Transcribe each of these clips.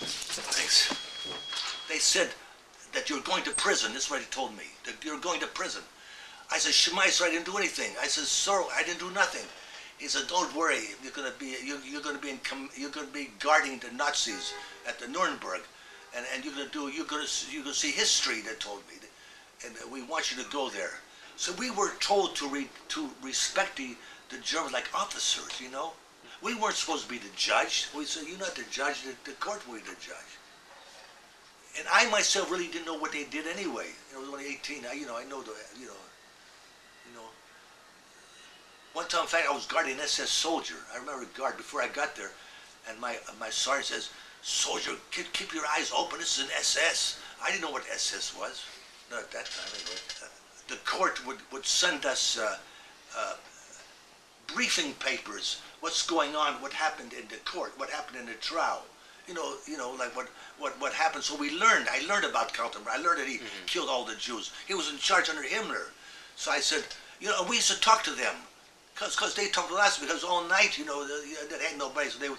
Thanks. They said that you're going to prison. This is what he told me. That you're going to prison. I said, Shemai, sir, I didn't do anything. I said, sir, I didn't do nothing. He said, don't worry. You're going to be guarding the Nazis at the Nuremberg, and you're going to see history. They told me, and we want you to go there. So we were told to respect the Germans like officers. You know, we weren't supposed to be the judge. We said, you're not the judge. The court will be the judge. And I myself really didn't know what they did anyway. I was only 18. I know the. One time, in fact, I was guarding an SS soldier. I remember a guard before I got there, and my sergeant says, "Soldier, keep your eyes open. This is an SS." I didn't know what SS was, not at that time anyway. The court would send us briefing papers. What's going on? What happened in the court? What happened in the trial? You know, like what happened. So we learned. I learned about Kaltenbrunner. I learned that he killed all the Jews. He was in charge under Himmler. So I said, we used to talk to them. Because they talked to us, because all night, there ain't nobody. So they would,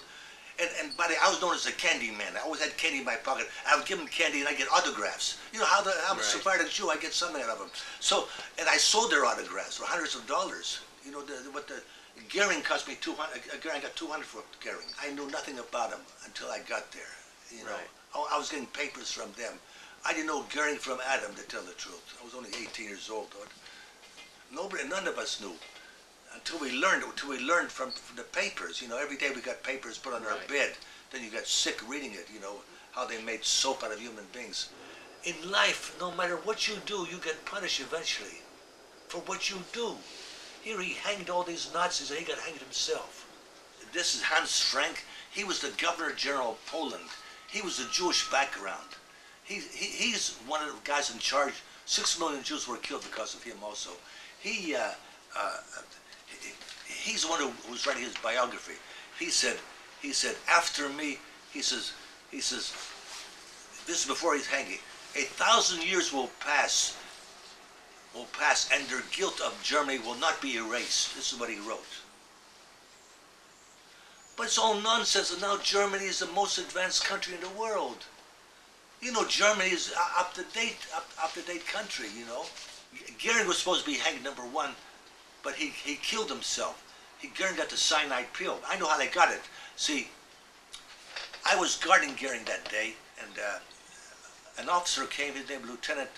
I was known as the candy man. I always had candy in my pocket. I would give them candy and I get autographs. You know how I'm a Sephardic Jew, I get something out of them. So, and I sold their autographs for hundreds of dollars. Goering cost me I got 200 for Goering. I knew nothing about him until I got there. I was getting papers from them. I didn't know Goering from Adam, to tell the truth. I was only 18 years old. None of us knew. Until we learned from the papers. Every day we got papers put on our bed. Then you got sick reading it, how they made soap out of human beings. In life, no matter what you do, you get punished eventually for what you do. Here he hanged all these Nazis and he got hanged himself. This is Hans Frank. He was the Governor General of Poland. He was a Jewish background. He's one of the guys in charge. 6 million Jews were killed because of him also. He's the one who was writing his biography. He said, after me, he says, this is before he's hanging, 1,000 years will pass, and their guilt of Germany will not be erased. This is what he wrote. But it's all nonsense, and now Germany is the most advanced country in the world. Germany is up-to-date country, Goering was supposed to be hanged #1, but he killed himself. Goering got the cyanide pill. I know how they got it. See, I was guarding Goering that day, and an officer came, his name Lieutenant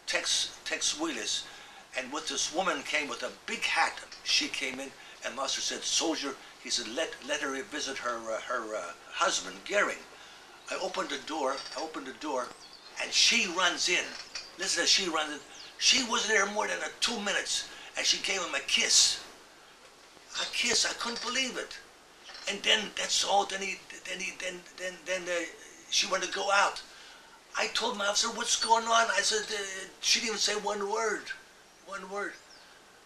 Tex Willis, and with this woman came with a big hat. She came in, and the officer said, "Soldier," he said, let her visit her husband, Goering. I opened the door, and she runs in. Listen, as she runs in, she wasn't there more than 2 minutes, and she gave him a kiss. A kiss, I couldn't believe it. And then that's all. Then she wanted to go out. I told my officer, "What's going on?" I said, she didn't even say one word.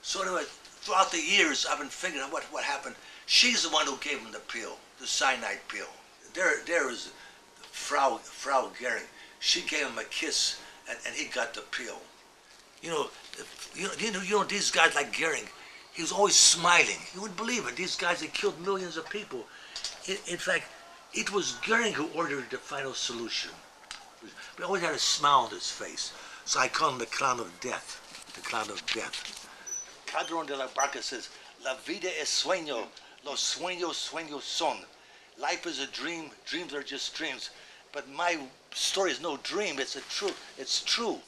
So anyway, throughout the years, I've been figuring out what happened. She's the one who gave him the pill, the cyanide pill. There is Frau Goering. She gave him a kiss, and he got the pill. These guys like Goering, he was always smiling. You wouldn't believe it. These guys had killed millions of people. In fact, it was Goering who ordered the final solution. He always had a smile on his face. So I call him the clown of death. The clown of death. Calderón de la Barca says, "La vida es sueño. Los sueños son." Life is a dream. Dreams are just dreams. But my story is no dream. It's true.